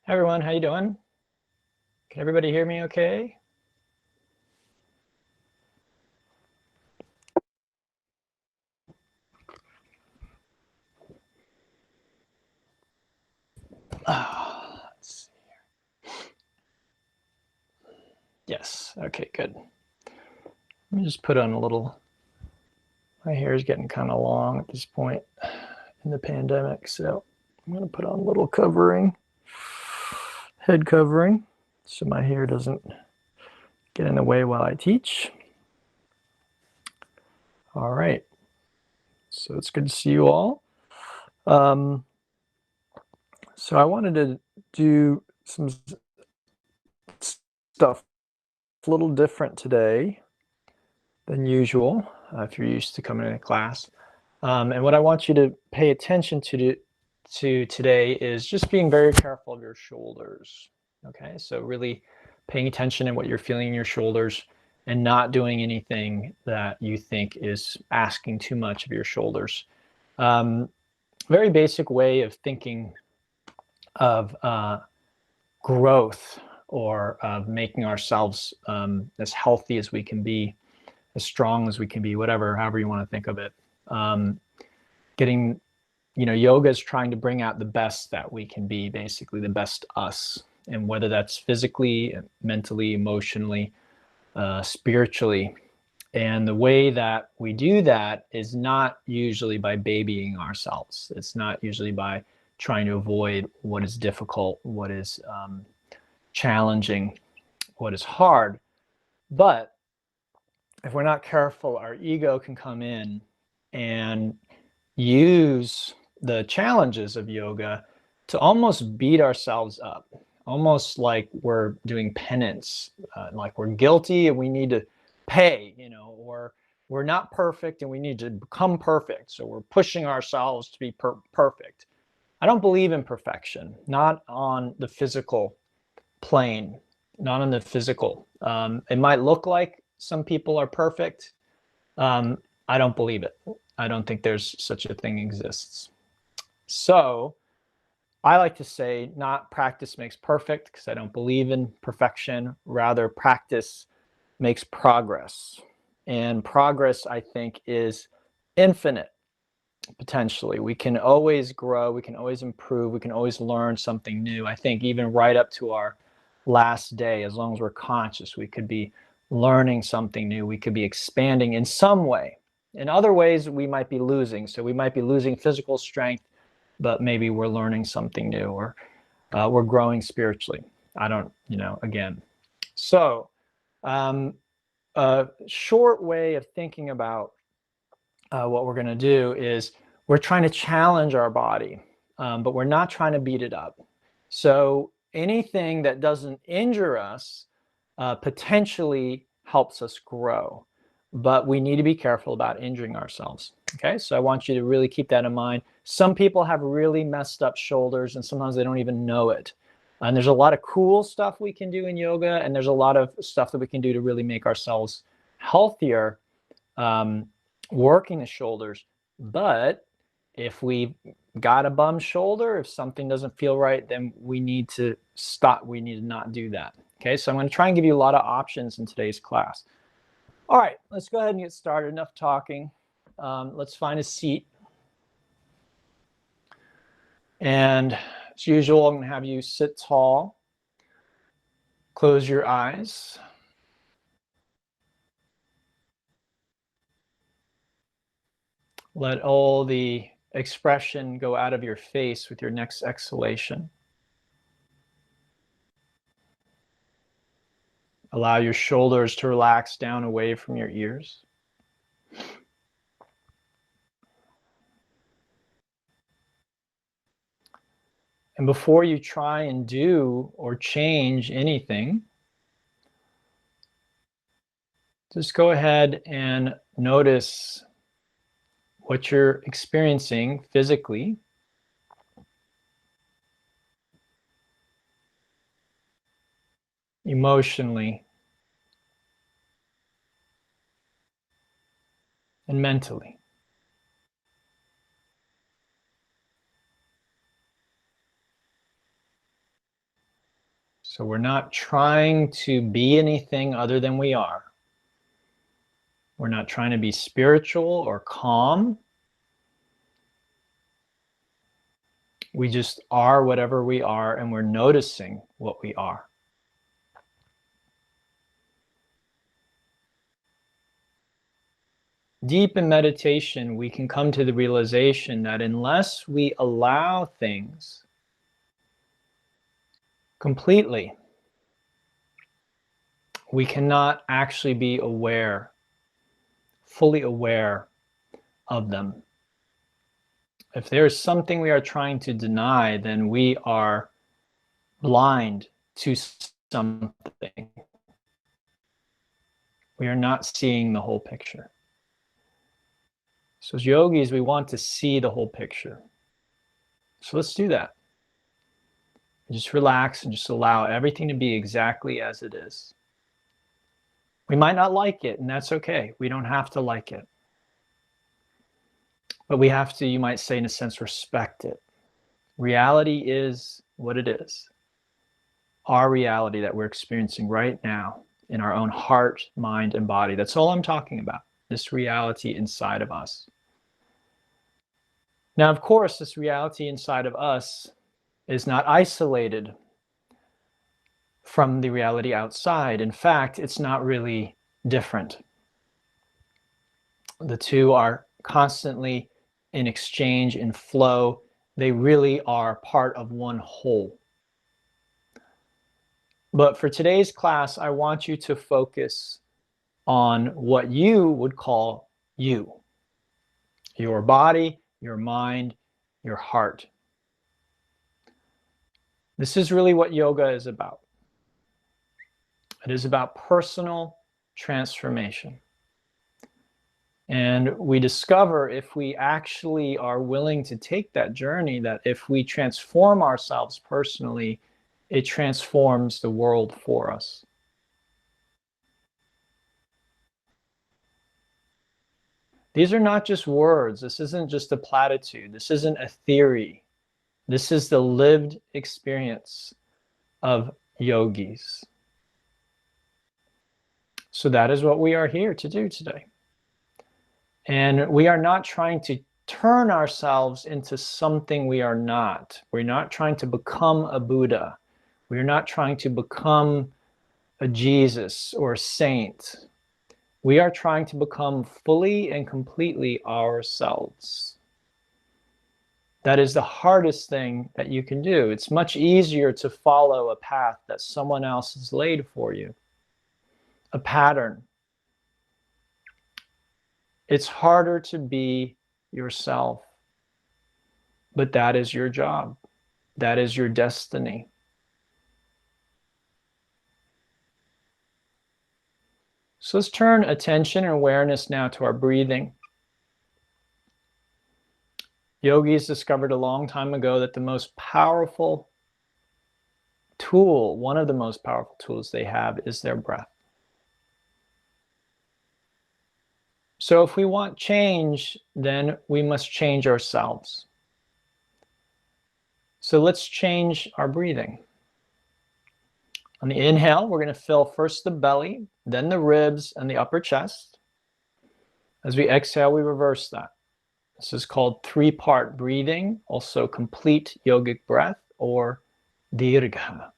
Hi everyone, how you doing? Can everybody hear me okay? Let's see here. Yes, okay, good. Let me just put on a little, my hair is getting kind of long at this point in the pandemic, so I'm gonna put on a little covering, head covering, so my hair doesn't get in the way while I teach. All right, so it's good to see you all. So I wanted to do some stuff a little different today than usual, if you're used to coming to class. And what I want you to pay attention to today is just being very careful of your shoulders. Okay, so really paying attention to what you're feeling in your shoulders and not doing anything that you think is asking too much of your shoulders. Very basic way of thinking of growth or of making ourselves as healthy as we can be, as strong as we can be, however you want to think of it. Yoga is trying to bring out the best that we can be, basically the best us. And whether that's physically, mentally, emotionally, spiritually. And the way that we do that is not usually by babying ourselves. It's not usually by trying to avoid what is difficult, what is challenging, what is hard. But if we're not careful, our ego can come in and use the challenges of yoga to almost beat ourselves up, almost like we're doing penance, like we're guilty and we need to pay, or we're not perfect and we need to become perfect. So we're pushing ourselves to be perfect. I don't believe in perfection, not on the physical plane, not on the physical. It might look like some people are perfect. I don't believe it. I don't think there's such a thing exists. So I like to say not practice makes perfect, because I don't believe in perfection. Rather, practice makes progress. And progress, I think, is infinite, potentially. We can always grow, we can always improve, we can always learn something new. I think even right up to our last day, as long as we're conscious, we could be learning something new. We could be expanding in some way. In other ways, we might be losing. So we might be losing physical strength, but maybe we're learning something new, or we're growing spiritually. I don't, again. So a short way of thinking about what we're going to do is we're trying to challenge our body, but we're not trying to beat it up. So anything that doesn't injure us potentially helps us grow, but we need to be careful about injuring ourselves. Okay, so I want you to really keep that in mind. Some people have really messed up shoulders and sometimes they don't even know it. And there's a lot of cool stuff we can do in yoga, and there's a lot of stuff that we can do to really make ourselves healthier, working the shoulders. But if we got a bum shoulder, if something doesn't feel right, then we need to stop. We need to not do that. Okay, so I'm going to try and give you a lot of options in today's class. All right, let's go ahead and get started. Enough talking. Let's find a seat. And as usual, I'm going to have you sit tall. Close your eyes. Let all the expression go out of your face with your next exhalation. Allow your shoulders to relax down away from your ears. And before you try and do or change anything, just go ahead and notice what you're experiencing physically. Emotionally, and mentally. So we're not trying to be anything other than we are. We're not trying to be spiritual or calm. We just are whatever we are, and we're noticing what we are. Deep in meditation, we can come to the realization that unless we allow things completely, we cannot actually be aware, fully aware of them. If there is something we are trying to deny, then we are blind to something. We are not seeing the whole picture. So as yogis, we want to see the whole picture. So let's do that. Just relax and just allow everything to be exactly as it is. We might not like it, and that's okay. We don't have to like it. But we have to, you might say in a sense, respect it. Reality is what it is. Our reality that we're experiencing right now in our own heart, mind, and body. That's all I'm talking about. This reality inside of us. Now, of course, this reality inside of us is not isolated from the reality outside. In fact, it's not really different. The two are constantly in exchange, in flow. They really are part of one whole. But for today's class, I want you to focus on what you would call you. Your body, your mind, your heart. This is really what yoga is about. It is about personal transformation. And we discover, if we actually are willing to take that journey, that if we transform ourselves personally, it transforms the world for us. These are not just words. This isn't just a platitude. This isn't a theory. This is the lived experience of yogis. So that is what we are here to do today. And we are not trying to turn ourselves into something we are not. We're not trying to become a Buddha. We're not trying to become a Jesus or a saint. We are trying to become fully and completely ourselves. That is the hardest thing that you can do. It's much easier to follow a path that someone else has laid for you, a pattern. It's harder to be yourself, but that is your job. That is your destiny. So let's turn attention and awareness now to our breathing. Yogis discovered a long time ago that the most powerful tool, one of the most powerful tools they have, is their breath. So if we want change, then we must change ourselves. So let's change our breathing. On the inhale, we're going to fill first the belly, then the ribs and the upper chest. As we exhale, we reverse that. This is called three-part breathing, also complete yogic breath, or dirgha.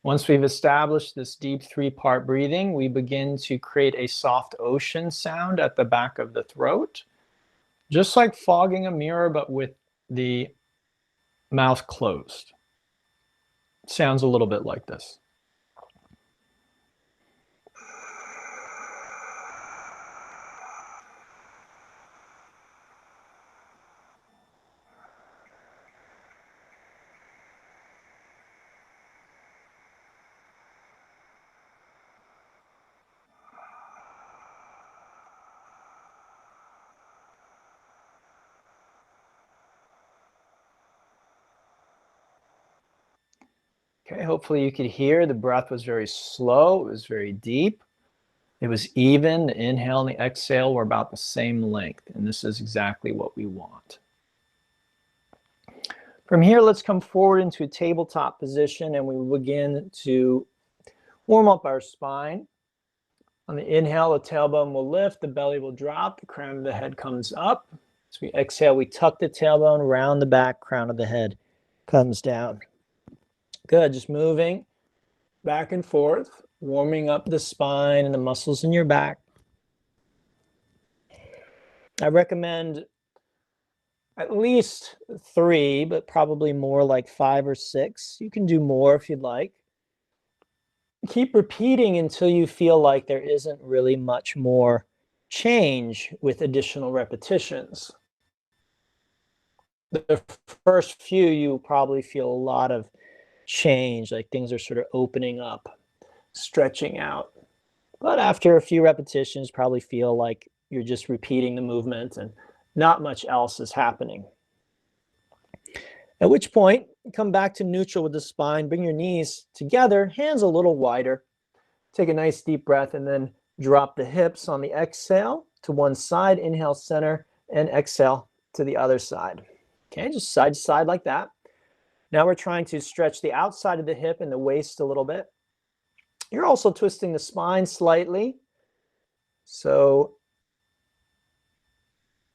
Once we've established this deep three-part breathing, we begin to create a soft ocean sound at the back of the throat, just like fogging a mirror, but with the mouth closed. It sounds a little bit like this. Okay, hopefully you could hear the breath was very slow, it was very deep. It was even. The inhale and the exhale were about the same length, and this is exactly what we want. From here, let's come forward into a tabletop position, and we will begin to warm up our spine. On the inhale, the tailbone will lift, the belly will drop, the crown of the head comes up. As we exhale, we tuck the tailbone around the back, crown of the head comes down. Good, just moving back and forth, warming up the spine and the muscles in your back. I recommend at least 3, but probably more like 5 or 6. You can do more if you'd like. Keep repeating until you feel like there isn't really much more change with additional repetitions. The first few, you probably feel a lot of change, like things are sort of opening up, stretching out. But after a few repetitions, probably feel like you're just repeating the movement and not much else is happening. At which point, come back to neutral with the spine, bring your knees together, hands a little wider. Take a nice deep breath and then drop the hips on the exhale to one side, inhale center, and exhale to the other side. Okay, just side to side like that. Now we're trying to stretch the outside of the hip and the waist a little bit. You're also twisting the spine slightly. So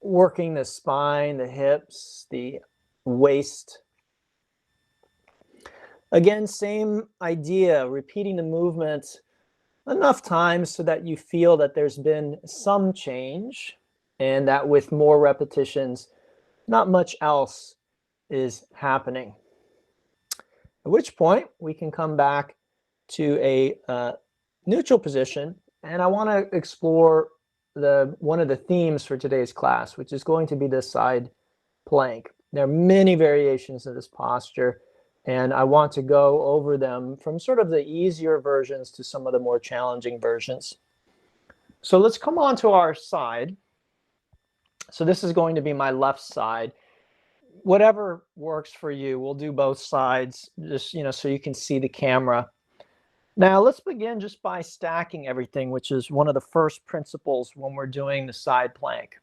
working the spine, the hips, the waist. Again, same idea, repeating the movement enough times so that you feel that there's been some change and that with more repetitions, not much else is happening. At which point we can come back to a neutral position, and I want to explore one of the themes for today's class, which is going to be the side plank. There are many variations of this posture, and I want to go over them from sort of the easier versions to some of the more challenging versions. So let's come on to our side. So this is going to be my left side. Whatever works for you, we'll do both sides, just so you can see the camera. Now let's begin just by stacking everything, which is one of the first principles when we're doing the side plank.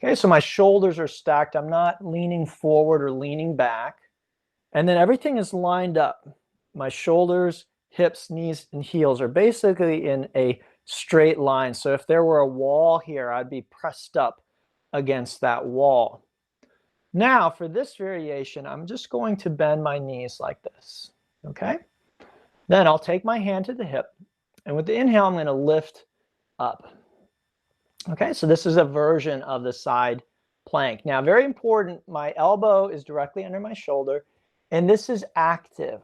Okay, so my shoulders are stacked. I'm not leaning forward or leaning back. And then everything is lined up. My shoulders, hips, knees, and heels are basically in a straight line. So if there were a wall here, I'd be pressed up against that wall. Now for this variation, I'm just going to bend my knees like this, okay? Then I'll take my hand to the hip, and with the inhale, I'm gonna lift up. Okay, so this is a version of the side plank. Now, very important, my elbow is directly under my shoulder, and this is active,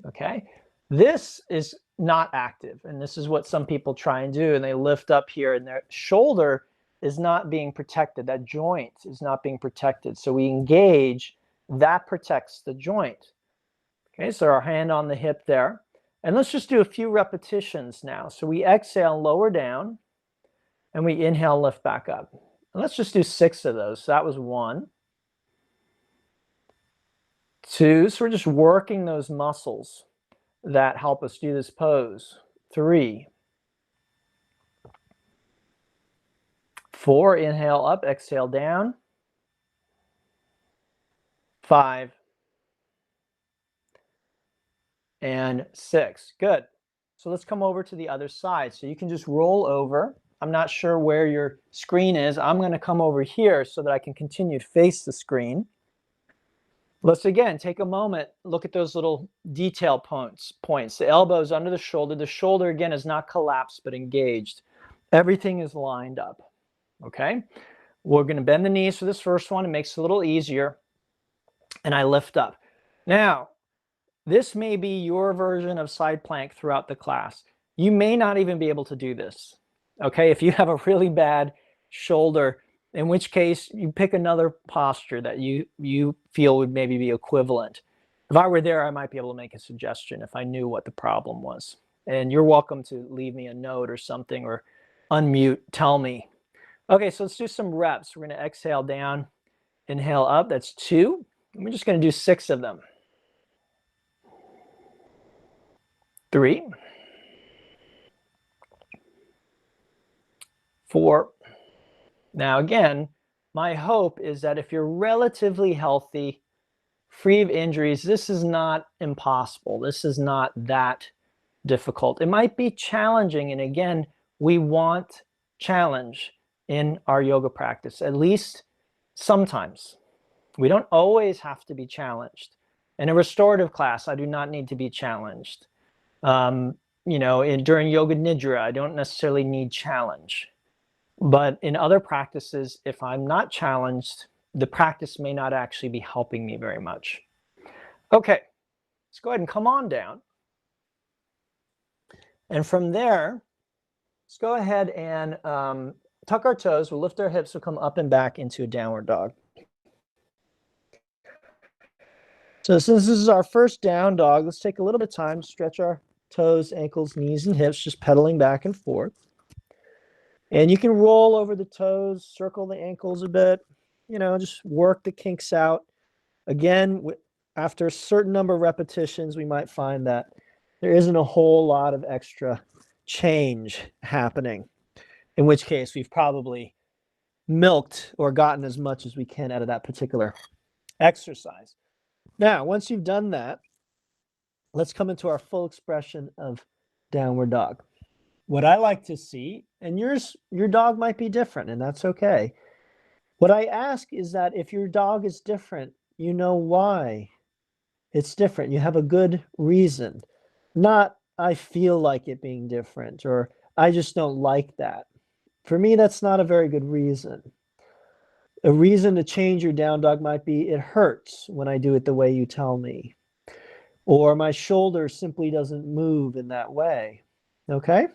okay? This is not active, and this is what some people try and do, and they lift up here, and their shoulder is not being protected. That joint is not being protected. So we engage, that protects the joint. Okay, so our hand on the hip there. And let's just do a few repetitions now. So we exhale, lower down, and we inhale, lift back up. And let's just do 6 of those. So that was 1, 2. So we're just working those muscles that help us do this pose. 3, 4, inhale up, exhale down. 5 and 6. Good. So let's come over to the other side. So you can just roll over. I'm not sure where your screen is. I'm going to come over here so that I can continue to face the screen. Let's again take a moment, look at those little detail points. The elbow is under the shoulder. The shoulder again is not collapsed but engaged. Everything is lined up. Okay, we're going to bend the knees for this first one. It makes it a little easier. And I lift up. Now, this may be your version of side plank throughout the class. You may not even be able to do this. Okay, if you have a really bad shoulder, in which case you pick another posture that you feel would maybe be equivalent. If I were there, I might be able to make a suggestion if I knew what the problem was. And you're welcome to leave me a note or something or unmute, tell me. Okay, so let's do some reps. We're going to exhale down, inhale up. That's 2. And we're just going to do 6 of them. 3, 4. Now again, my hope is that if you're relatively healthy, free of injuries, this is not impossible. This is not that difficult. It might be challenging, and again, we want challenge in our yoga practice, at least sometimes. We don't always have to be challenged. In a restorative class, I do not need to be challenged. During yoga nidra, I don't necessarily need challenge. But in other practices, if I'm not challenged, the practice may not actually be helping me very much. Okay, let's go ahead and come on down. And from there, let's go ahead and tuck our toes. We'll lift our hips. We'll come up and back into a downward dog. So since this is our first down dog, let's take a little bit of time to stretch our toes, ankles, knees, and hips, just pedaling back and forth. And you can roll over the toes, circle the ankles a bit, just work the kinks out. Again, after a certain number of repetitions, we might find that there isn't a whole lot of extra change happening, in which case we've probably milked or gotten as much as we can out of that particular exercise. Now, once you've done that, let's come into our full expression of downward dog. What I like to see, and your dog might be different, and that's okay. What I ask is that if your dog is different, you know why it's different. You have a good reason. Not, I feel like it being different, or I just don't like that. For me, that's not a very good reason. A reason to change your down dog might be it hurts when I do it the way you tell me, or my shoulder simply doesn't move in that way. Okay?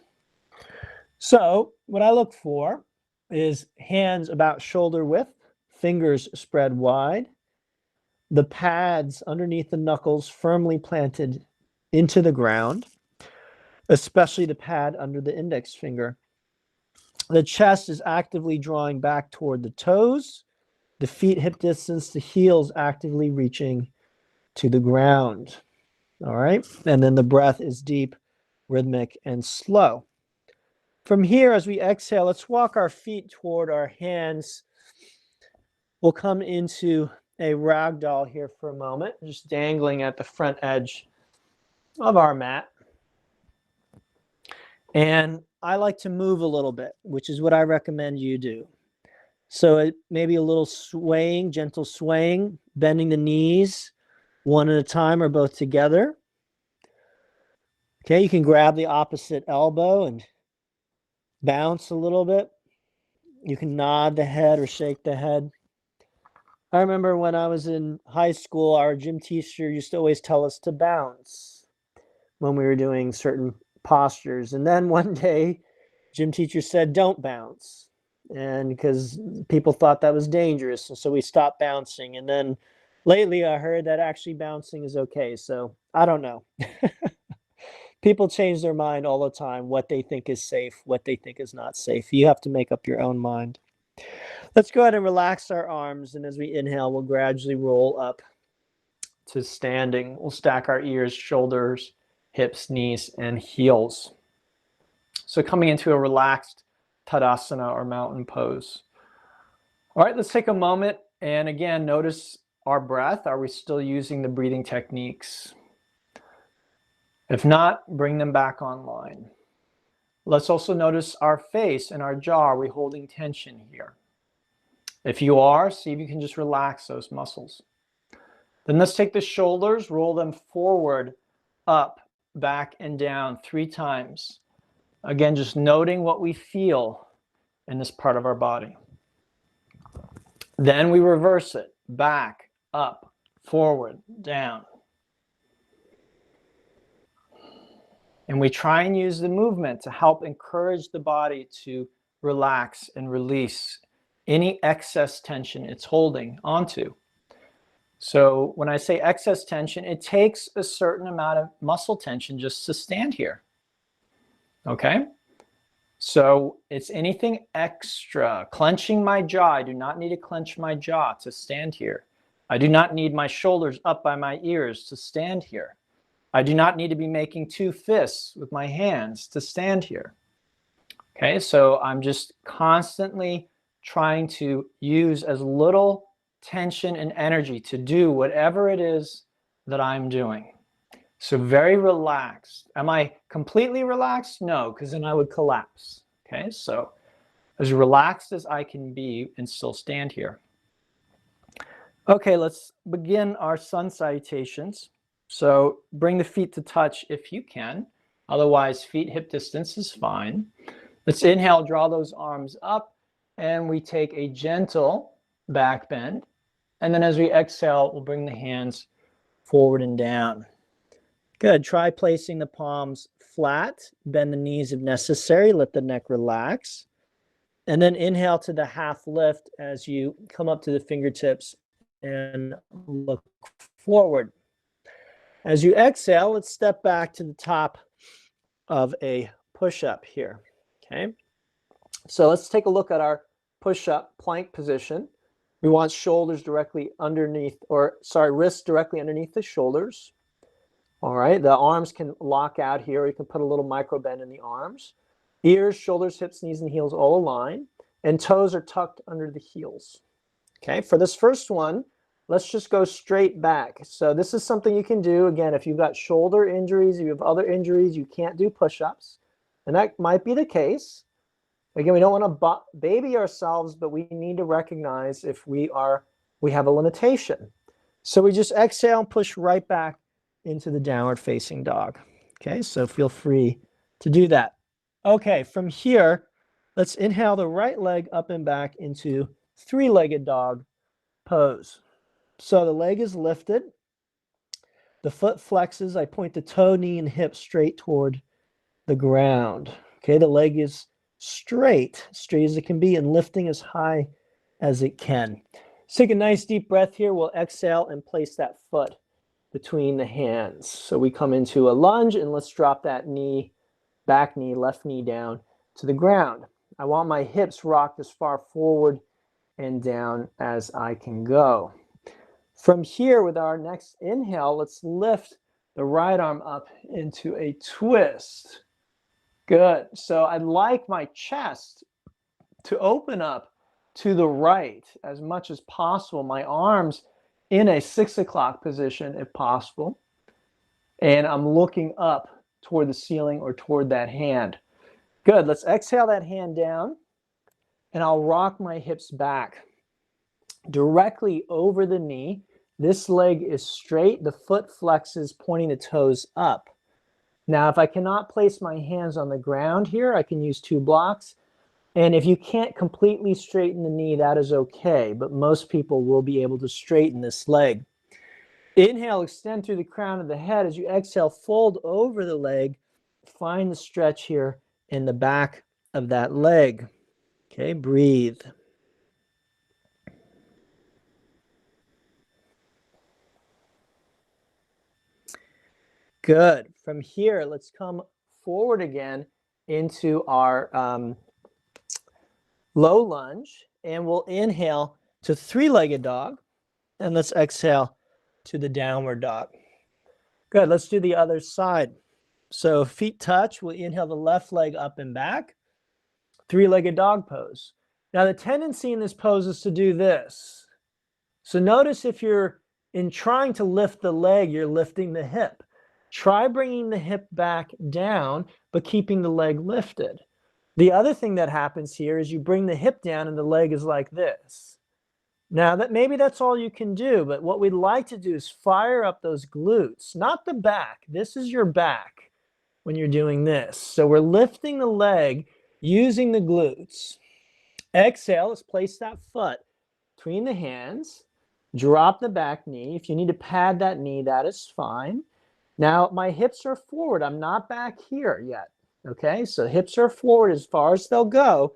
So what I look for is hands about shoulder width, fingers spread wide, the pads underneath the knuckles firmly planted into the ground, especially the pad under the index finger. The chest is actively drawing back toward the toes, the feet hip distance, the heels actively reaching to the ground. All right. And then the breath is deep, rhythmic, and slow. From here, as we exhale, let's walk our feet toward our hands. We'll come into a ragdoll here for a moment, just dangling at the front edge of our mat. And I like to move a little bit, which is what I recommend you do. So it may be a little swaying, gentle swaying, bending the knees one at a time or both together. Okay, you can grab the opposite elbow and bounce a little bit. You can nod the head or shake the head. I remember when I was in high school, our gym teacher used to always tell us to bounce when we were doing certain postures. And then one day, gym teacher said, don't bounce. And because people thought that was dangerous. And so we stopped bouncing. And then lately I heard that actually bouncing is okay. So I don't know. People change their mind all the time, what they think is safe, what they think is not safe. You have to make up your own mind. Let's go ahead and relax our arms. And as we inhale, we'll gradually roll up to standing. We'll stack our ears, shoulders, hips, knees, and heels. So coming into a relaxed Tadasana or mountain pose. All right, let's take a moment and again, notice our breath. Are we still using the breathing techniques? If not, bring them back online. Let's also notice our face and our jaw. Are we holding tension here? If you are, see if you can just relax those muscles. Then let's take the shoulders, roll them forward, up, back, and down 3 times. Again, just noting what we feel in this part of our body. Then we reverse it, back, up, forward, down. And we try and use the movement to help encourage the body to relax and release any excess tension it's holding onto. So when I say excess tension, it takes a certain amount of muscle tension just to stand here. Okay? So it's anything extra. Clenching my jaw. I do not need to clench my jaw to stand here. I do not need my shoulders up by my ears to stand here. I do not need to be making 2 fists with my hands to stand here. Okay, so I'm just constantly trying to use as little tension and energy to do whatever it is that I'm doing. So very relaxed. Am I completely relaxed? No, because then I would collapse. Okay, so as relaxed as I can be and still stand here. Okay, let's begin our sun salutations. So bring the feet to touch if you can. Otherwise, feet hip distance is fine. Let's inhale, draw those arms up, and we take a gentle back bend. And then as we exhale, we'll bring the hands forward and down. Good. Try placing the palms flat, bend the knees if necessary, let the neck relax. And then inhale to the half lift as you come up to the fingertips and look forward. As you exhale, let's step back to the top of a push-up here. Okay. So let's take a look at our push-up plank position. We want shoulders directly underneath, wrists directly underneath the shoulders. All right, the arms can lock out here, or you can put a little micro bend in the arms. Ears, shoulders, hips, knees, and heels all align, and toes are tucked under the heels. Okay, for this first one, let's just go straight back. So this is something you can do. Again, if you've got shoulder injuries, you have other injuries, you can't do push-ups, and that might be the case. Again, we don't want to baby ourselves, but we need to recognize if we have a limitation. So we just exhale and push right back into the downward facing dog. Okay, so feel free to do that. Okay, from here, let's inhale the right leg up and back into three-legged dog pose. So the leg is lifted, the foot flexes, I point the toe, knee, and hip straight toward the ground. Okay, the leg is straight as it can be, and lifting as high as it can. Let's take a nice deep breath here. We'll exhale and place that foot between the hands. So we come into a lunge, and let's drop that knee, back knee, left knee down to the ground. I want my hips rocked as far forward and down as I can go. From here, with our next inhale, let's lift the right arm up into a twist. Good. So I'd like my chest to open up to the right as much as possible. My arms in a 6 o'clock position if possible. And I'm looking up toward the ceiling or toward that hand. Good. Let's exhale that hand down, and I'll rock my hips back directly over the knee. This leg is straight. The foot flexes, pointing the toes up. Now, if I cannot place my hands on the ground here, I can use two blocks. And if you can't completely straighten the knee, that is okay. But most people will be able to straighten this leg. Inhale, extend through the crown of the head. As you exhale, fold over the leg. Find the stretch here in the back of that leg. Okay, breathe. Good. From here, let's come forward again into our low lunge, and we'll inhale to three-legged dog, and let's exhale to the downward dog. Good. Let's do the other side. So feet touch. We'll inhale the left leg up and back, three-legged dog pose. Now the tendency in this pose is to do this. So notice if you're in trying to lift the leg, you're lifting the hip. Try bringing the hip back down, but keeping the leg lifted. The other thing that happens here is you bring the hip down and the leg is like this. Now maybe that's all you can do, but what we'd like to do is fire up those glutes, not the back. This is your back when you're doing this. So we're lifting the leg using the glutes. Exhale, let's place that foot between the hands. Drop the back knee. If you need to pad that knee, that is fine. Now my hips are forward. I'm not back here yet. Okay, so hips are forward as far as they'll go.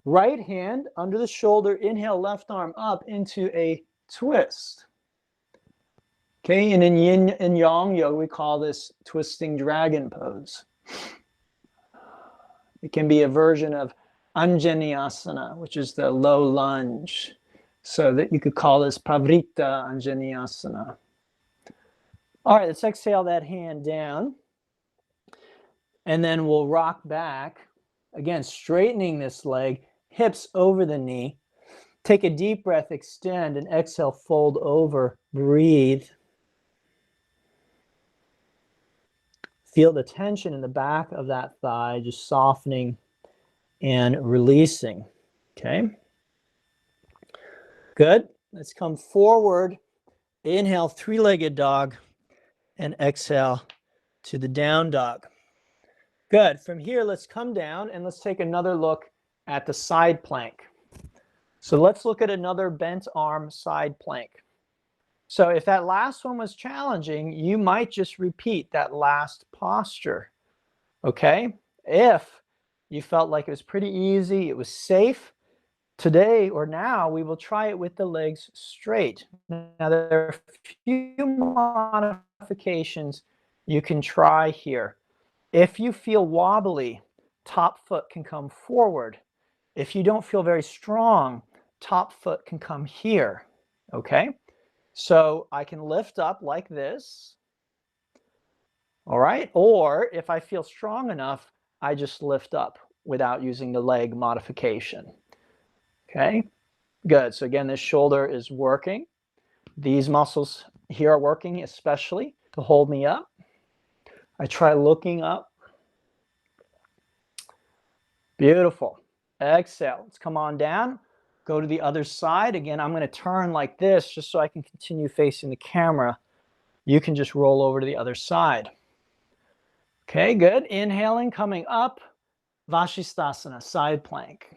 Right hand under the shoulder, inhale, left arm up into a twist. Okay, and in yin and yang yoga, we call this twisting dragon pose. It can be a version of Anjaneyasana, which is the low lunge. So that you could call this Pavrita Anjaneyasana. All right, let's exhale that hand down. And then we'll rock back Again, straightening this leg, hips over the knee. Take a deep breath, extend, and exhale, fold over, breathe. Feel the tension in the back of that thigh, just softening and releasing. Okay. Good. Let's come forward. Inhale, three-legged dog, and exhale to the down dog. Good. From here, let's come down and let's take another look at the side plank. So let's look at another bent arm side plank. So if that last one was challenging, you might just repeat that last posture. Okay? If you felt like it was pretty easy, it was safe, today or now we will try it with the legs straight. Now there are a few modifications you can try here. If you feel wobbly, top foot can come forward. If you don't feel very strong, top foot can come here. Okay? So I can lift up like this. All right? Or if I feel strong enough, I just lift up without using the leg modification. Okay, good. So again, this shoulder is working. These muscles here are working especially to hold me up. I try looking up. Beautiful. Exhale. Let's come on down. Go to the other side. Again, I'm going to turn like this just so I can continue facing the camera. You can just roll over to the other side. Okay, good. Inhaling, coming up. Vashisthasana, side plank.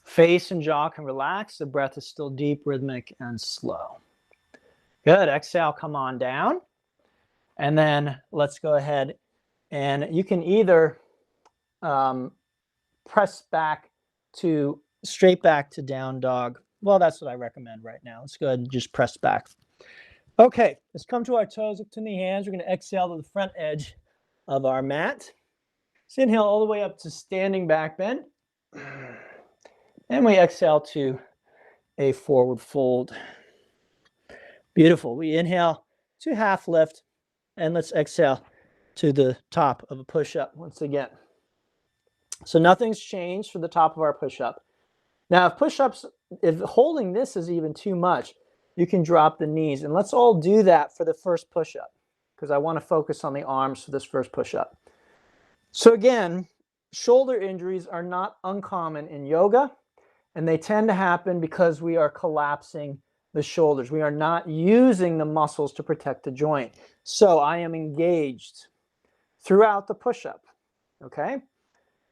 Face and jaw can relax. The breath is still deep, rhythmic, and slow. Good. Exhale, come on down. And then let's go ahead and you can either press back to straight back to down dog. Well, that's what I recommend right now. Let's go ahead and just press back. Okay, let's come to our toes, up to the hands. We're going to exhale to the front edge of our mat. Let's inhale all the way up to standing back bend. And we exhale to a forward fold. Beautiful. We inhale to half lift, and let's exhale to the top of a push-up once again. So nothing's changed for the top of our push-up. Now, if holding this is even too much, you can drop the knees. And let's all do that for the first push-up, because I want to focus on the arms for this first push-up. So again, shoulder injuries are not uncommon in yoga. And they tend to happen because we are collapsing the shoulders. We are not using the muscles to protect the joint. So I am engaged throughout the push-up, okay?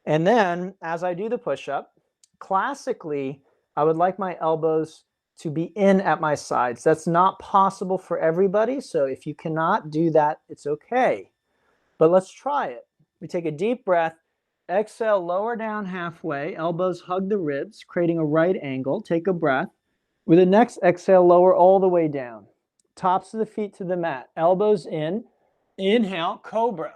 And then as I do the push-up, classically, I would like my elbows to be in at my sides. That's not possible for everybody. So if you cannot do that, it's okay. But let's try it. We take a deep breath. Exhale, lower down halfway, elbows hug the ribs, creating a right angle. Take a breath. With the next exhale, lower all the way down. Tops of the feet to the mat, elbows in. Inhale, cobra.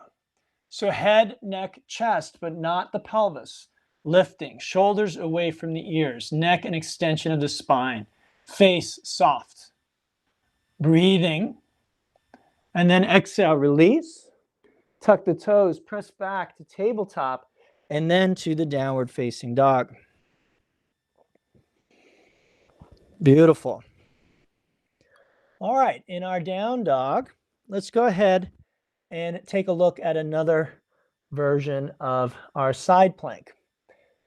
So head, neck, chest, but not the pelvis. Lifting, shoulders away from the ears, neck an extension of the spine, face soft. Breathing. And then exhale, release. Tuck the toes, press back to tabletop, and then to the downward facing dog. Beautiful. All right, in our down dog, let's go ahead and take a look at another version of our side plank.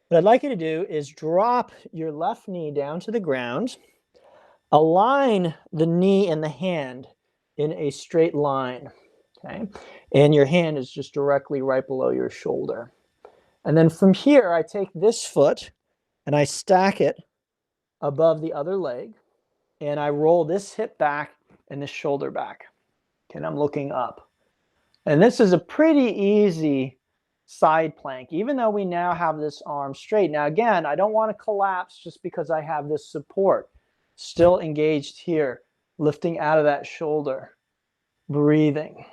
What I'd like you to do is drop your left knee down to the ground, align the knee and the hand in a straight line, okay? And your hand is just directly right below your shoulder. And then from here, I take this foot and I stack it above the other leg, and I roll this hip back and this shoulder back. Okay, and I'm looking up. And this is a pretty easy side plank, even though we now have this arm straight. Now, again, I don't want to collapse just because I have this support. Still engaged here, lifting out of that shoulder, breathing.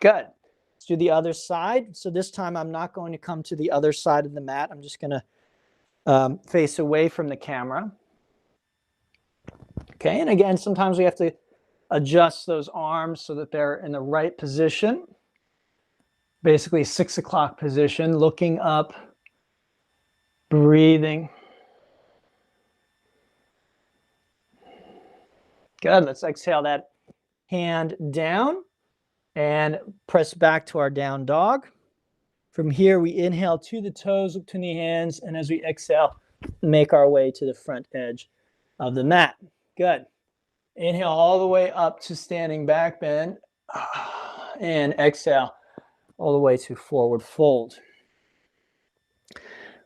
Good. Let's do the other side. So this time I'm not going to come to the other side of the mat. I'm just going to face away from the camera. Okay, and again, sometimes we have to adjust those arms so that they're in the right position. Basically 6 o'clock position, looking up, breathing. Good, let's exhale that hand down and press back to our down dog. From here, we inhale to the toes, look to the hands, and as we exhale, make our way to the front edge of the mat. Good. Inhale all the way up to standing back bend, and exhale all the way to forward fold.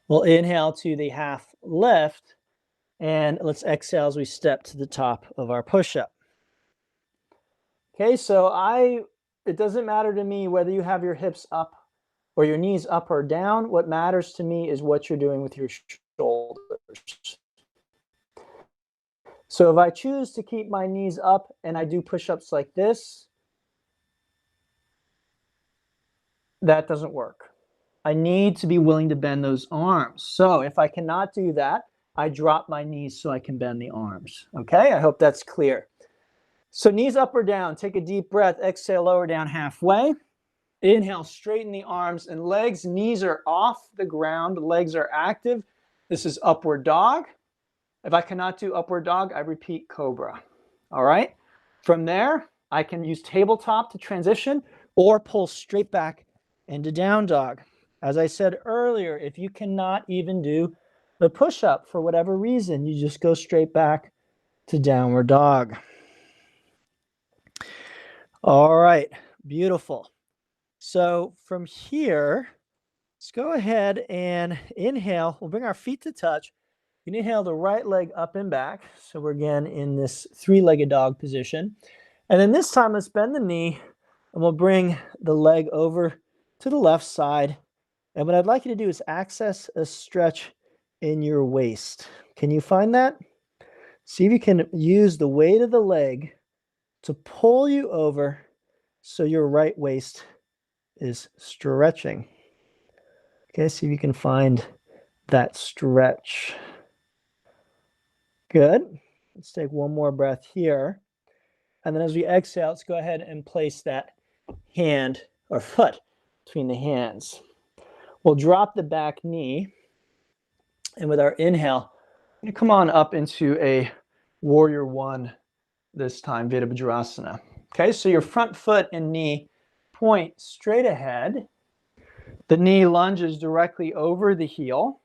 We'll inhale to the half lift, and let's exhale as we step to the top of our push-up. Okay, so it doesn't matter to me whether you have your hips up or your knees up or down. What matters to me is what you're doing with your shoulders. So if I choose to keep my knees up and I do push-ups like this, that doesn't work. I need to be willing to bend those arms. So if I cannot do that, I drop my knees so I can bend the arms. Okay, I hope that's clear. So knees up or down, take a deep breath, exhale, lower down halfway. Inhale, straighten the arms and legs. Knees are off the ground, legs are active. This is upward dog. If I cannot do upward dog, I repeat cobra. All right? From there, I can use tabletop to transition or pull straight back into down dog. As I said earlier, if you cannot even do the push-up for whatever reason, you just go straight back to downward dog. All right, beautiful. So from here, let's go ahead and inhale. We'll bring our feet to touch. You can inhale the right leg up and back. So we're again in this three-legged dog position. And then this time, let's bend the knee and we'll bring the leg over to the left side. And what I'd like you to do is access a stretch in your waist. Can you find that? See if you can use the weight of the leg to pull you over so your right waist is stretching. Okay, see if you can find that stretch. Good. Let's take one more breath here. And then as we exhale, let's go ahead and place that hand or foot between the hands. We'll drop the back knee. And with our inhale, we're going to come on up into a warrior one this time, Virabhadrasana. Okay, so your front foot and knee point straight ahead. The knee lunges directly over the heel.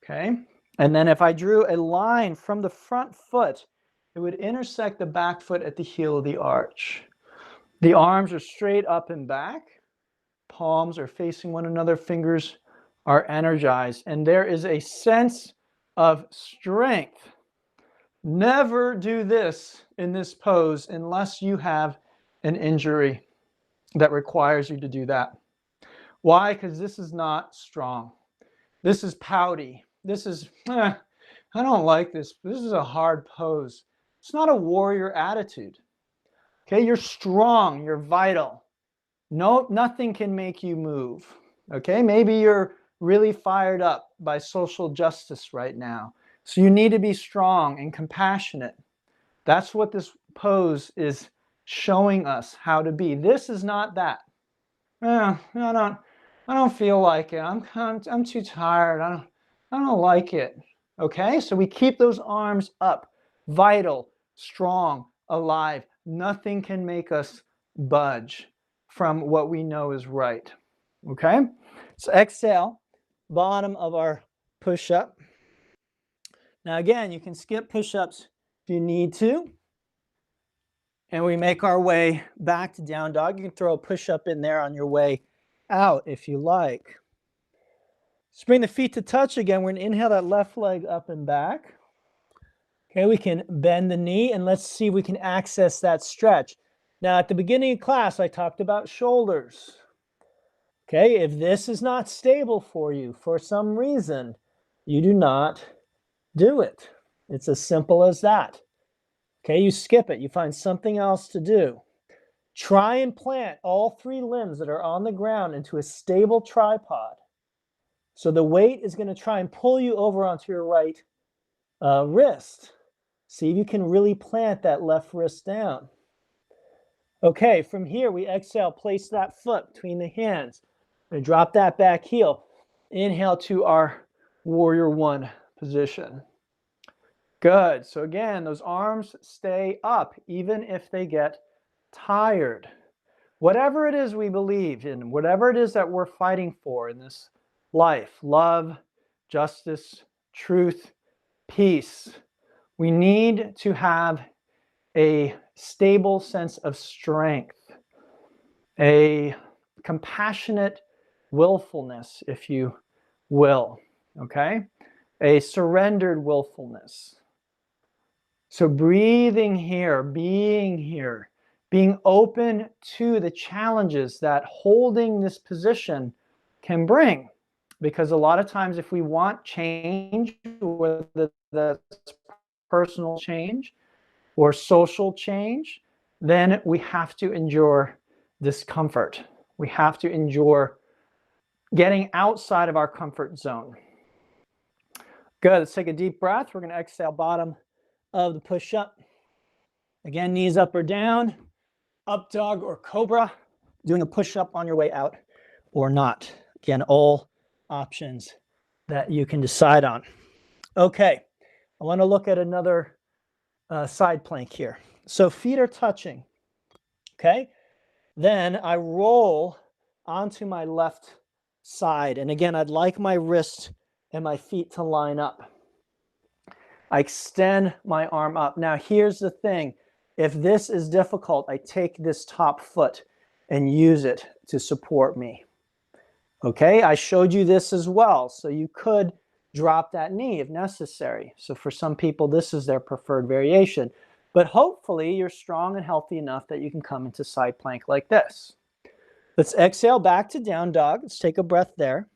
Okay, and then if I drew a line from the front foot, it would intersect the back foot at the heel of the arch. The arms are straight up and back. Palms are facing one another. Fingers are energized. And there is a sense of strength. Never do this in this pose unless you have an injury that requires you to do that. Why? Because this is not strong. This is pouty. This is, I don't like this. This is a hard pose. It's not a warrior attitude. Okay, you're strong, you're vital. No, nothing can make you move. Okay, maybe you're really fired up by social justice right now. So you need to be strong and compassionate. That's what this pose is showing us how to be. This is not that. I don't feel like it. I'm too tired. I don't like it. Okay, so we keep those arms up, vital, strong, alive. Nothing can make us budge from what we know is right. Okay, so exhale, bottom of our push-up. Now again, you can skip push-ups if you need to. And we make our way back to down dog. You can throw a push-up in there on your way out if you like. Let's bring the feet to touch again. We're going to inhale that left leg up and back. Okay, we can bend the knee and let's see if we can access that stretch. Now at the beginning of class, I talked about shoulders. Okay, if this is not stable for you for some reason, you do not do it. It's as simple as that. Okay, you skip it. You find something else to do. Try and plant all three limbs that are on the ground into a stable tripod. So the weight is going to try and pull you over onto your right wrist. See if you can really plant that left wrist down. Okay, from here we exhale, place that foot between the hands and drop that back heel. Inhale to our warrior one position. Good. So again, those arms stay up even if they get tired. Whatever it is we believe in, whatever it is that we're fighting for in this life, love, justice, truth, peace, we need to have a stable sense of strength, a compassionate willfulness, if you will, okay? A surrendered willfulness. So breathing here, being open to the challenges that holding this position can bring. Because a lot of times if we want change, whether that's personal change or social change, then we have to endure discomfort. We have to endure getting outside of our comfort zone. Good, let's take a deep breath. We're gonna exhale bottom of the push-up. Again, knees up or down, up dog or cobra, doing a push-up on your way out or not. Again, all options that you can decide on. Okay, I wanna look at another side plank here. So feet are touching, okay? Then I roll onto my left side. And again, I'd like my wrist and my feet to line up. I extend my arm up. Now, here's the thing. If this is difficult, I take this top foot and use it to support me. Okay, I showed you this as well. So you could drop that knee if necessary. So for some people, this is their preferred variation. But hopefully you're strong and healthy enough that you can come into side plank like this. Let's exhale back to down dog. Let's take a breath there.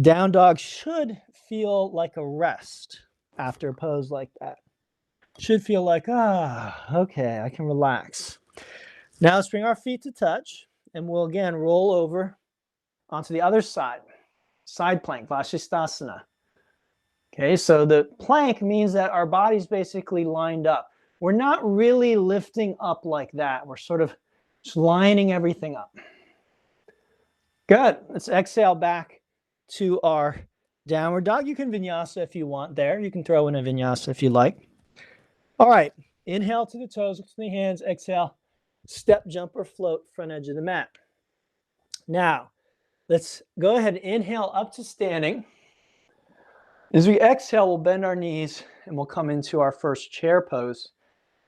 Down dog should feel like a rest after a pose like that. Should feel like, okay, I can relax. Now let's bring our feet to touch and we'll again roll over onto the other side. Side plank, Vashisthasana. Okay, so the plank means that our body's basically lined up. We're not really lifting up like that. We're sort of just lining everything up. Good. Let's exhale back to our downward dog. You can vinyasa if you want there. You can throw in a vinyasa if you like. All right. Inhale to the toes, look to the hands. Exhale, step, jump, or float, front edge of the mat. Now, let's go ahead and inhale up to standing. As we exhale, we'll bend our knees and we'll come into our first chair pose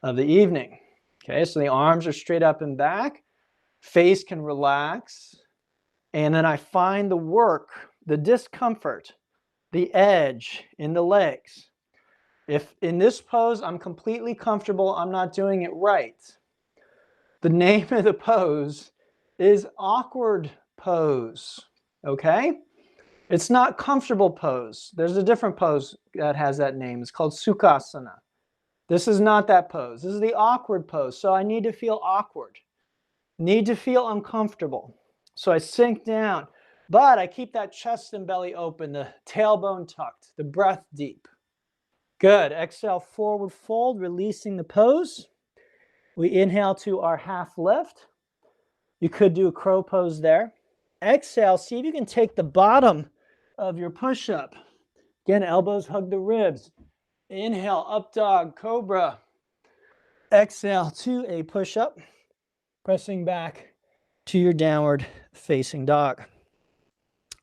of the evening. Okay, so the arms are straight up and back, face can relax, and then I find the work, the discomfort, the edge in the legs. If in this pose I'm completely comfortable, I'm not doing it right. The name of the pose is awkward pose, okay? It's not comfortable pose. There's a different pose that has that name. It's called Sukhasana. This is not that pose. This is the awkward pose. So I need to feel awkward. Need to feel uncomfortable. So I sink down, but I keep that chest and belly open, the tailbone tucked, the breath deep. Good. Exhale, forward fold, releasing the pose. We inhale to our half lift. You could do a crow pose there. Exhale, see if you can take the bottom of your push-up. Again, elbows hug the ribs. Inhale, up dog, cobra. Exhale to a push-up, pressing back to your downward facing dog.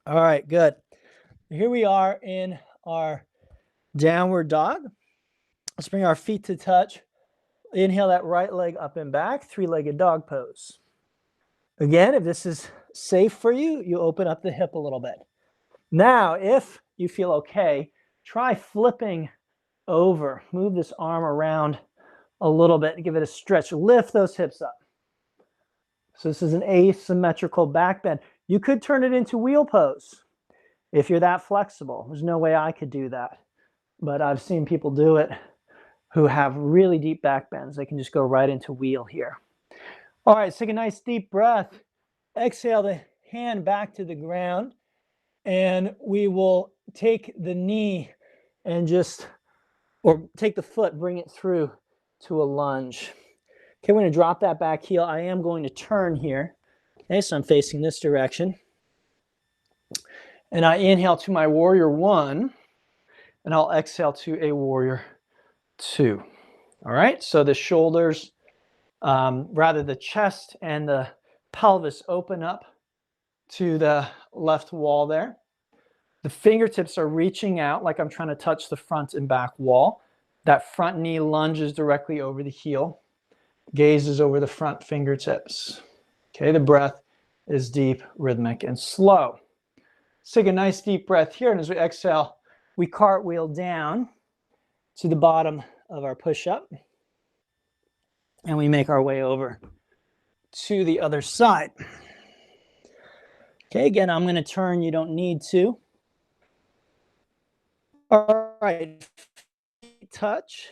All right, good. Here we are in our downward dog. Let's bring our feet to touch. Inhale that right leg up and back, three-legged dog pose. Again, if this is safe for you, you open up the hip a little bit. Now, if you feel okay, try flipping over. Move this arm around a little bit, give it a stretch. Lift those hips up. So this is an asymmetrical back bend. You could turn it into wheel pose if you're that flexible. There's no way I could do that, but I've seen people do it who have really deep back bends. They can just go right into wheel here. All right, take a nice deep breath. Exhale the hand back to the ground, and we will take the knee and just or take the foot, bring it through to a lunge. Okay, we're going to drop that back heel. I am going to turn here. Okay, so I'm facing this direction. And I inhale to my warrior one, and I'll exhale to a warrior two. All right, so the shoulders, rather the chest and the pelvis open up to the left wall there. The fingertips are reaching out like I'm trying to touch the front and back wall. That front knee lunges directly over the heel. Gaze is over the front fingertips. Okay, the breath is deep, rhythmic, and slow. Let's take a nice deep breath here, and as we exhale, we cartwheel down to the bottom of our push-up, and we make our way over to the other side. Okay, again, I'm going to turn. You don't need to. All right, touch.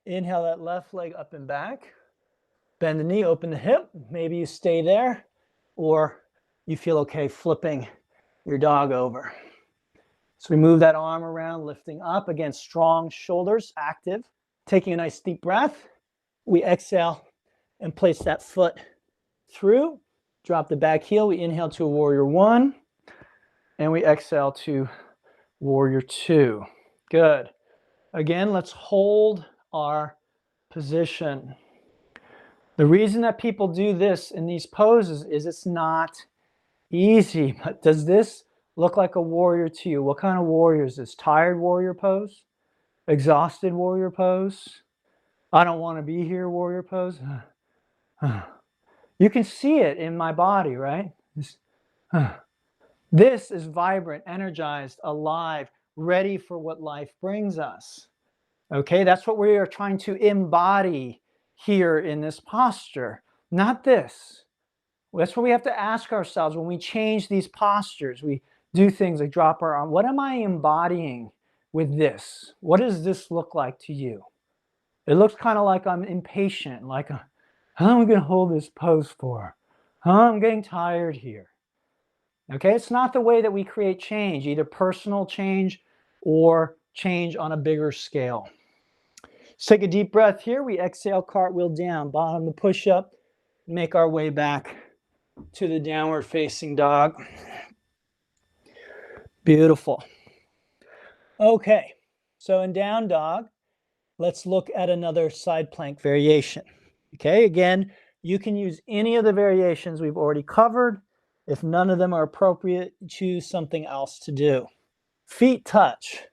Inhale that left leg up and back. Bend the knee, open the hip. Maybe you stay there, or you feel okay flipping your dog over. So we move that arm around, lifting up. Again, strong shoulders, active. Taking a nice deep breath. We exhale and place that foot through. Drop the back heel. We inhale to a warrior one, and we exhale to warrior two. Good. Again, let's hold our position. The reason that people do this in these poses is it's not easy. But does this look like a warrior to you? What kind of warrior is this? Tired warrior pose? Exhausted warrior pose? I don't want to be here warrior pose? You can see it in my body, right? This is vibrant, energized, alive, ready for what life brings us. Okay, that's what we are trying to embody here in this posture, not this. That's what we have to ask ourselves when we change these postures. We do things like drop our arm. What am I embodying with this? What does this look like to you? It looks kind of like I'm impatient, like, how am I going to hold this pose for? I'm getting tired here. Okay, it's not the way that we create change, either personal change or change on a bigger scale. Let's take a deep breath here. We exhale, cartwheel down, bottom the push-up, make our way back to the downward facing dog. Beautiful. Okay, so in down dog, let's look at another side plank variation. Okay, again, you can use any of the variations we've already covered. If none of them are appropriate, choose something else to do. Feet touch,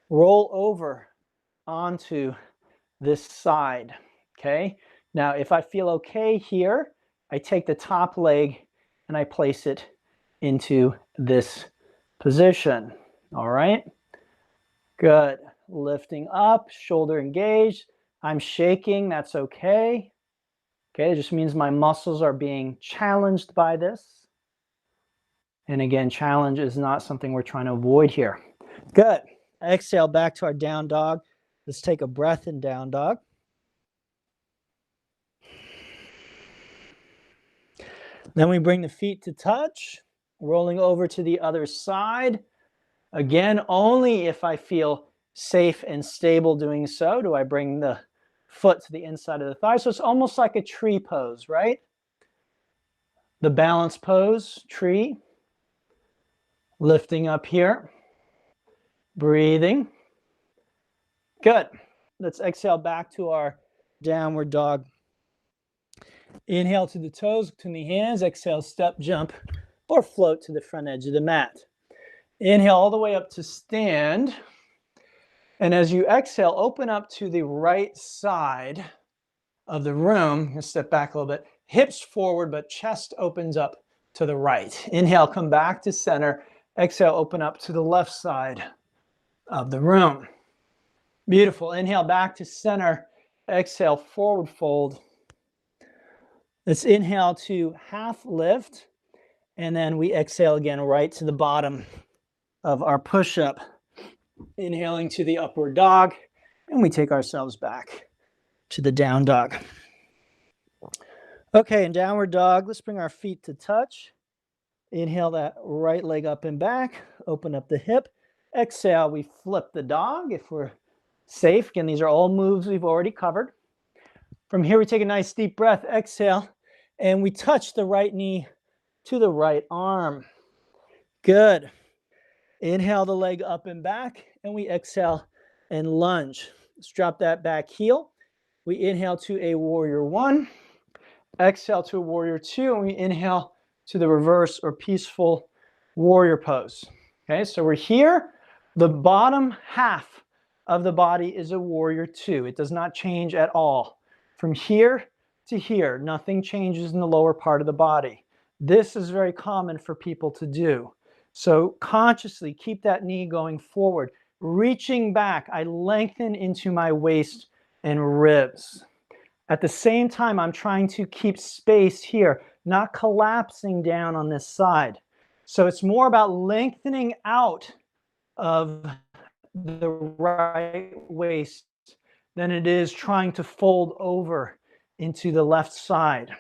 roll over onto this side. Okay, now if I feel okay here, I take the top leg and I place it into this position. All right, good. Lifting up, shoulder engaged. I'm shaking, that's okay. Okay, it just means my muscles are being challenged by this. And again, challenge is not something we're trying to avoid here. Good. Exhale back to our down dog. Let's take a breath in down dog. Then we bring the feet to touch, rolling over to the other side. Again, only if I feel safe and stable doing so do I bring the foot to the inside of the thigh. So it's almost like a tree pose, right? The balance pose, tree. Lifting up here. Breathing. Good. Let's exhale back to our downward dog. Inhale to the toes, between the hands. Exhale, step, jump, or float to the front edge of the mat. Inhale all the way up to stand. And as you exhale, open up to the right side of the room. Let's step back a little bit. Hips forward, but chest opens up to the right. Inhale, come back to center. Exhale, open up to the left side of the room. Beautiful. Inhale back to center. Exhale, forward fold. Let's inhale to half lift. And then we exhale again right to the bottom of our push-up. Inhaling to the upward dog. And we take ourselves back to the down dog. Okay, in downward dog, let's bring our feet to touch. Inhale that right leg up and back. Open up the hip. Exhale, we flip the dog if we're Safe. Again, these are all moves we've already covered. From here, we take a nice deep breath, exhale, and we touch the right knee to the right arm. Good. Inhale the leg up and back, and we exhale and lunge. Let's drop that back heel. We inhale to a warrior one, exhale to a warrior two, and we inhale to the reverse or peaceful warrior pose. Okay, so we're here. The bottom half of the body is a warrior two. It does not change at all. From here to here, nothing changes in the lower part of the body. This is very common for people to do. So consciously keep that knee going forward. Reaching back, I lengthen into my waist and ribs. At the same time, I'm trying to keep space here, not collapsing down on this side. So it's more about lengthening out of the right waist than it is trying to fold over into the left side.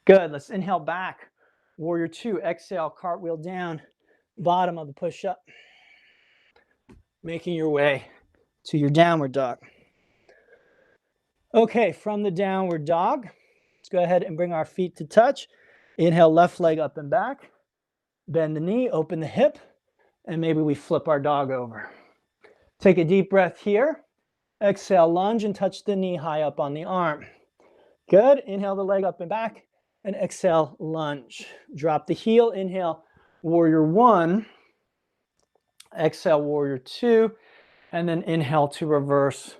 Good. Let's inhale back. Warrior two. Exhale, cartwheel down. Bottom of the push-up. Making your way to your downward dog. Okay, from the downward dog, let's go ahead and bring our feet to touch. Inhale, left leg up and back. Bend the knee, open the hip, and maybe we flip our dog over. Take a deep breath here. Exhale, lunge and touch the knee high up on the arm. Good. Inhale the leg up and back, and exhale, lunge. Drop the heel. Inhale, warrior one. Exhale, warrior two. And then inhale to reverse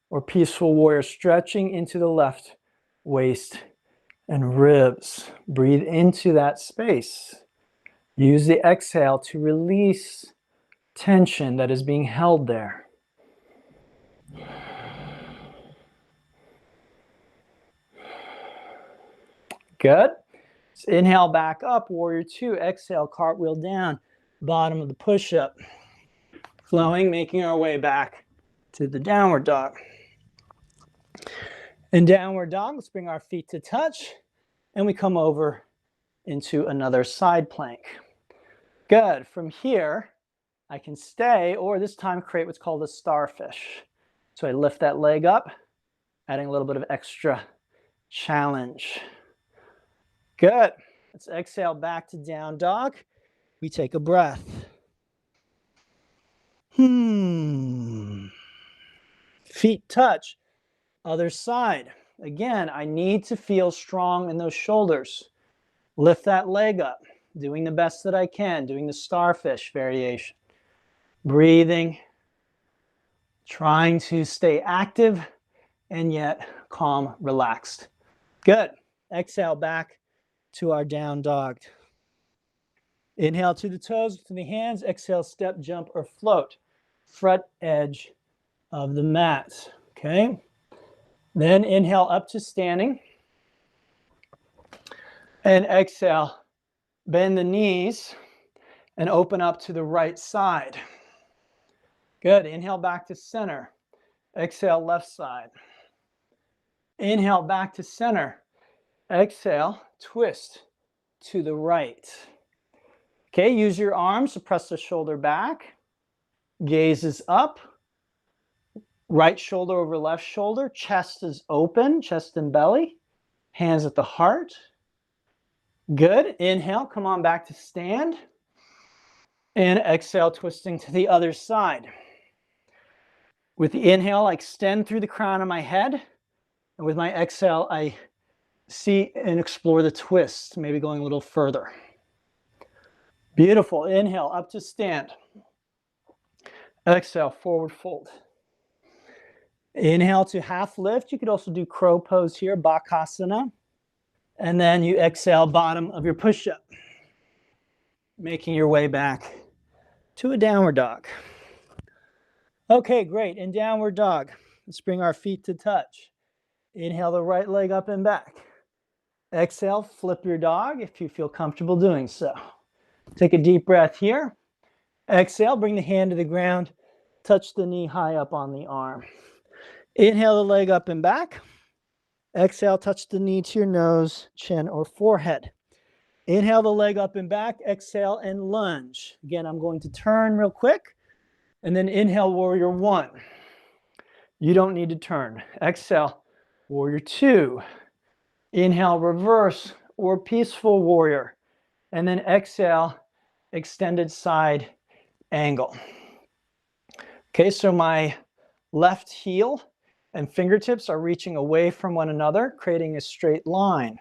or peaceful warrior, stretching into the left waist and ribs. Breathe into that space. Use the exhale to release tension that is being held there. Good. So inhale back up, warrior two. Exhale, cartwheel down, bottom of the push-up. Flowing, making our way back to the downward dog. In downward dog, let's bring our feet to touch, and we come over into another side plank. Good. From here, I can stay, or this time create what's called a starfish. So I lift that leg up, adding a little bit of extra challenge. Good. Let's exhale back to down dog. We take a breath. Feet touch. Other side. Again, I need to feel strong in those shoulders. Lift that leg up. Doing the best that I can. Doing the starfish variation. Breathing. Trying to stay active and yet calm, relaxed. Good. Exhale back to our down dog. Inhale to the toes, to the hands. Exhale, step, jump, or float. Front edge of the mat. Okay. Then inhale up to standing. And exhale, bend the knees and open up to the right side. Good. Inhale back to center. Exhale, left side. Inhale back to center. Exhale, twist to the right. Okay, use your arms to press the shoulder back. Gaze is up. Right shoulder over left shoulder. Chest is open, chest and belly. Hands at the heart. Good. Inhale, come on back to stand. And exhale, twisting to the other side. With the inhale, I extend through the crown of my head. And with my exhale, I see and explore the twist, maybe going a little further. Beautiful. Inhale, up to stand. Exhale, forward fold. Inhale to half lift. You could also do crow pose here, Bakasana. And then you exhale, bottom of your push-up. Making your way back to a downward dog. Okay, great. In downward dog, let's bring our feet to touch. Inhale the right leg up and back. Exhale, flip your dog if you feel comfortable doing so. Take a deep breath here. Exhale, bring the hand to the ground. Touch the knee high up on the arm. Inhale the leg up and back. Exhale, touch the knee to your nose, chin, or forehead. Inhale the leg up and back. Exhale and lunge. Again, I'm going to turn real quick. And then inhale, warrior one. You don't need to turn. Exhale, warrior two. Inhale, reverse or peaceful warrior. And then exhale, extended side angle. Okay, so my left heel and fingertips are reaching away from one another, creating a straight line.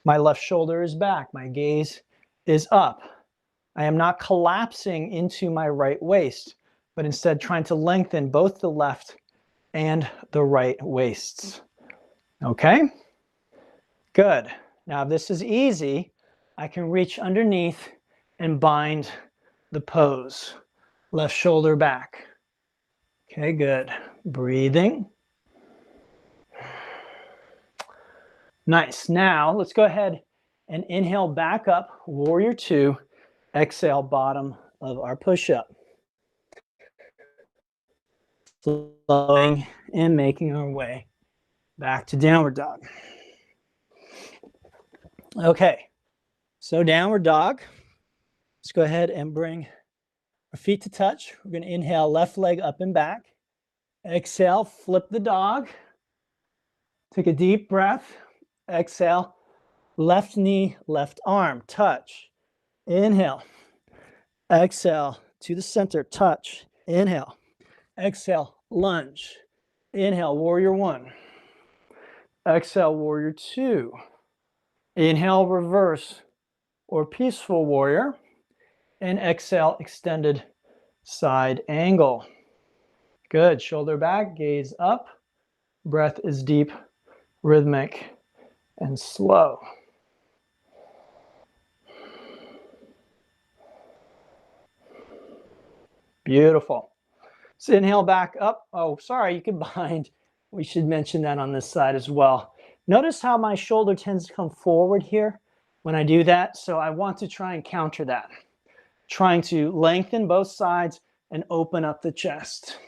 My left shoulder is back. My gaze is up. I am not collapsing into my right waist, but instead trying to lengthen both the left and the right waists. Okay? Good. Now, if this is easy, I can reach underneath and bind the pose. Left shoulder back. Okay, good. Breathing. Nice. Now, let's go ahead and inhale back up, warrior two. Exhale, bottom of our push-up. Flowing and making our way back to downward dog. Okay, so downward dog. Let's go ahead and bring our feet to touch. We're going to inhale, left leg up and back. Exhale, flip the dog. Take a deep breath. Exhale, left knee, left arm, touch. Inhale. Exhale to the center, touch. Inhale. Exhale, lunge. Inhale, warrior one. Exhale, warrior two. Inhale, reverse or peaceful warrior. And exhale, extended side angle. Good. Shoulder back, gaze up. Breath is deep, rhythmic, and slow. Beautiful. So inhale back up. Oh, sorry, you can bind. We should mention that on this side as well. Notice how my shoulder tends to come forward here when I do that. So I want to try and counter that. Trying to lengthen both sides and open up the chest.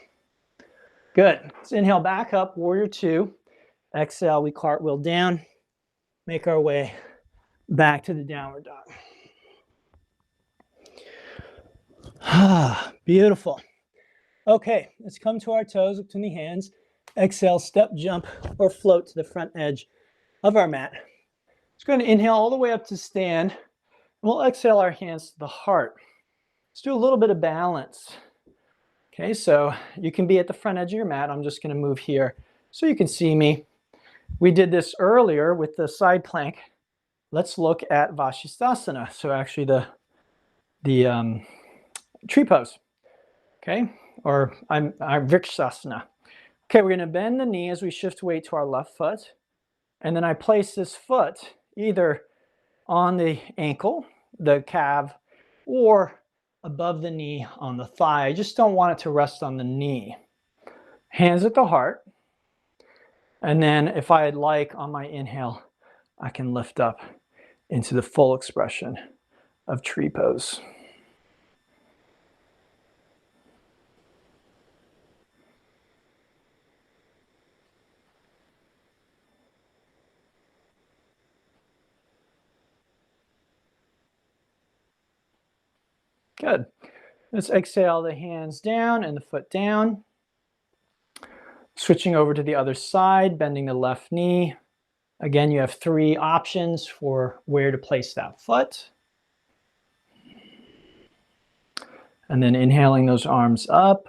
Good. Let's inhale back up, warrior two. Exhale, we cartwheel down. Make our way back to the downward dog. Beautiful. Okay, let's come to our toes between the hands. Exhale, step, jump, or float to the front edge of our mat. Let's go ahead and inhale all the way up to stand. And we'll exhale our hands to the heart. Let's do a little bit of balance. Okay, so you can be at the front edge of your mat. I'm just going to move here so you can see me. We did this earlier with the side plank. Let's look at Vashisthasana. So actually the tree pose. Okay, or our Vrikshasana. Okay, we're going to bend the knee as we shift weight to our left foot. And then I place this foot either on the ankle, the calf, or above the knee on the thigh. I just don't want it to rest on the knee. Hands at the heart. And then if I'd like on my inhale, I can lift up into the full expression of tree pose. Good. Let's exhale the hands down and the foot down. Switching over to the other side, bending the left knee. Again, you have three options for where to place that foot. And then inhaling those arms up.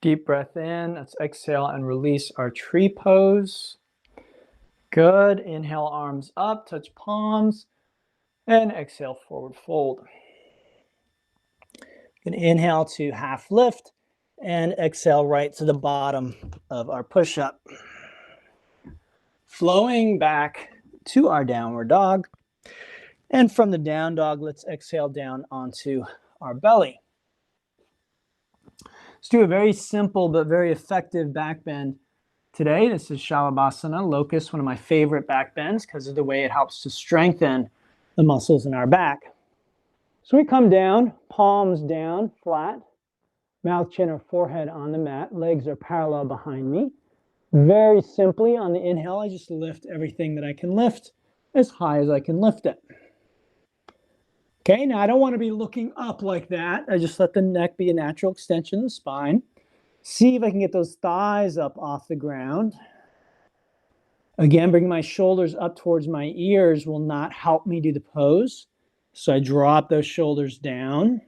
Deep breath in. Let's exhale and release our tree pose. Good. Inhale, arms up, touch palms, and exhale, forward fold. Then inhale to half lift and exhale right to the bottom of our push-up. Flowing back to our downward dog. And from the down dog, let's exhale down onto our belly. Let's do a very simple but very effective back bend today. This is Shalabhasana, locust, one of my favorite back bends because of the way it helps to strengthen the muscles in our back. So we come down, palms down, flat, mouth, chin, or forehead on the mat. Legs are parallel behind me. Very simply on the inhale, I just lift everything that I can lift as high as I can lift it. Okay, now I don't want to be looking up like that. I just let the neck be a natural extension of the spine. See if I can get those thighs up off the ground. Again, bring my shoulders up towards my ears will not help me do the pose. So I drop those shoulders down.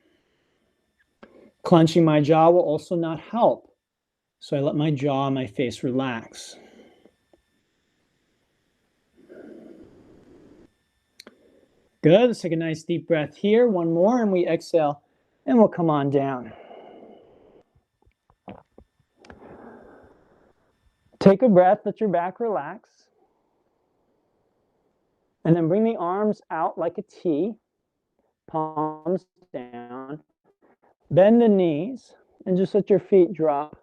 Clenching my jaw will also not help. So I let my jaw and my face relax. Good. Let's take a nice deep breath here. One more, and we exhale, and we'll come on down. Take a breath, let your back relax. And then bring the arms out like a T, palms down. Bend the knees, and just let your feet drop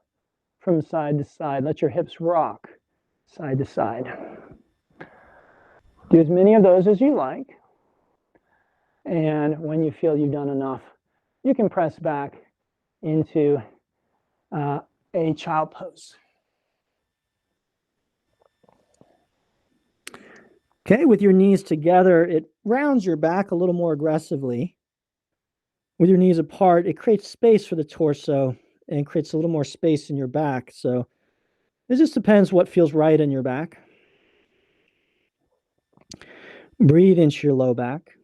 from side to side. Let your hips rock side to side. Do as many of those as you like. And when you feel you've done enough, you can press back into a child pose. Okay, with your knees together, it rounds your back a little more aggressively. With your knees apart, it creates space for the torso and creates a little more space in your back. So it just depends what feels right in your back. Breathe into your low back.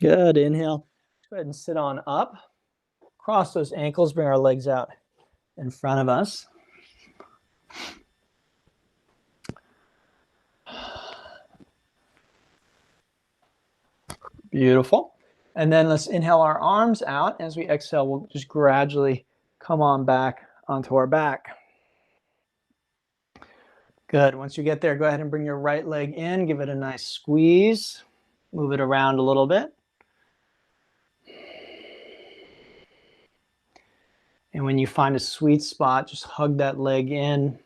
Good. Inhale. Go ahead and sit on up. Cross those ankles. Bring our legs out in front of us. Beautiful. And then let's inhale our arms out. As we exhale, we'll just gradually come on back onto our back. Good. Once you get there, go ahead and bring your right leg in. Give it a nice squeeze. Move it around a little bit. And when you find a sweet spot, just hug that leg in.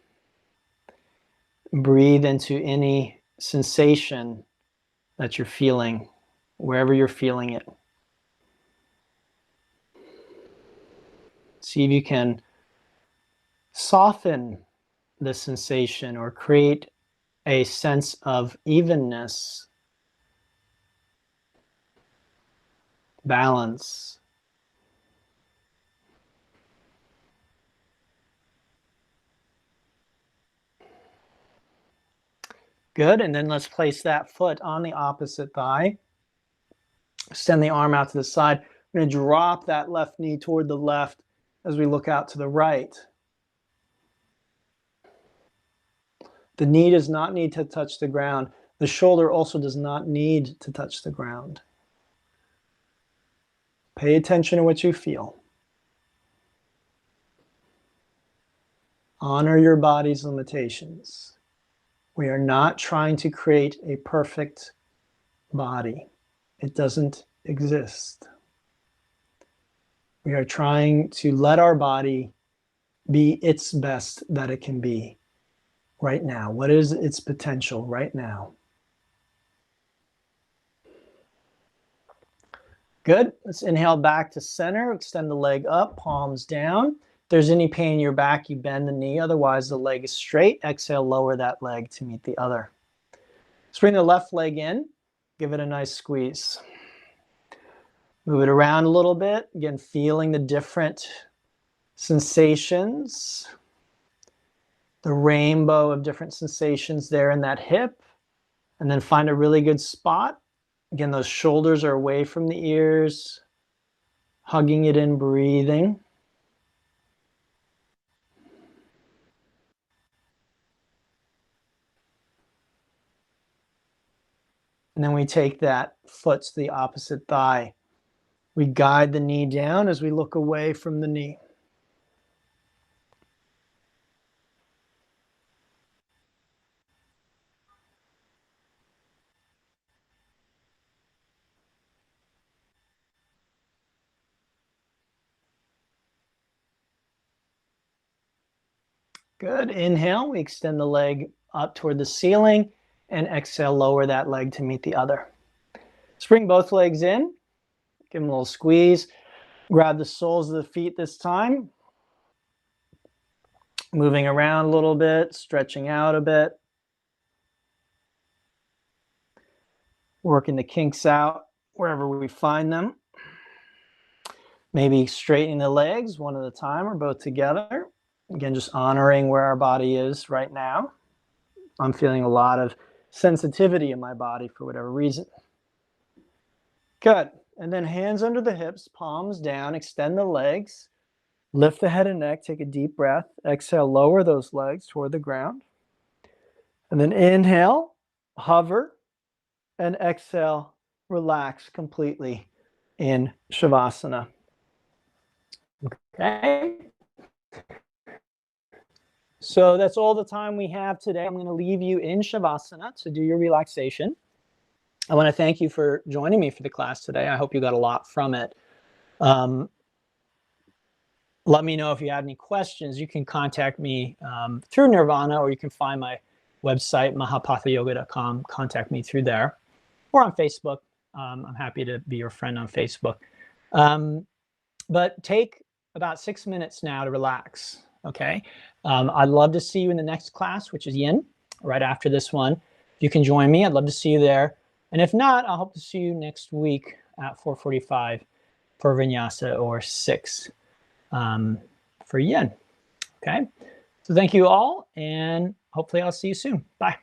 Breathe into any sensation that you're feeling, wherever you're feeling it. See if you can soften the sensation or create a sense of evenness, balance. Good, and then let's place that foot on the opposite thigh. Extend the arm out to the side. We're going to drop that left knee toward the left as we look out to the right. The knee does not need to touch the ground. The shoulder also does not need to touch the ground. Pay attention to what you feel. Honor your body's limitations. We are not trying to create a perfect body. It doesn't exist. We are trying to let our body be its best that it can be right now. What is its potential right now? Good. Let's inhale back to center. Extend the leg up, palms down. If there's any pain in your back, you bend the knee. Otherwise, the leg is straight. Exhale, lower that leg to meet the other. Let's bring the left leg in. Give it a nice squeeze. Move it around a little bit. Again, feeling the different sensations. The rainbow of different sensations there in that hip. And then find a really good spot. Again, those shoulders are away from the ears. Hugging it in, breathing. And then we take that foot to the opposite thigh. We guide the knee down as we look away from the knee. Good. Inhale, we extend the leg up toward the ceiling, and exhale, lower that leg to meet the other. Let's bring both legs in. Give them a little squeeze. Grab the soles of the feet this time. Moving around a little bit, stretching out a bit. Working the kinks out wherever we find them. Maybe straightening the legs one at a time or both together. Again, just honoring where our body is right now. I'm feeling a lot of sensitivity in my body for whatever reason. Good. And then hands under the hips, palms down, extend the legs, lift the head and neck, take a deep breath. Exhale, lower those legs toward the ground. And then inhale, hover, and exhale, relax completely in Shavasana. Okay. So that's all the time we have today. I'm going to leave you in Shavasana to do your relaxation. I want to thank you for joining me for the class today. I hope you got a lot from it. Let me know if you have any questions. You can contact me through Nirvana, or you can find my website, mahapathayoga.com. Contact me through there, or on Facebook. I'm happy to be your friend on Facebook. But take about 6 minutes now to relax, okay? I'd love to see you in the next class, which is Yin, right after this one. If you can join me, I'd love to see you there. And if not, I hope to see you next week at 4:45 for Vinyasa, or 6 for Yin, okay? So thank you all, and hopefully I'll see you soon. Bye.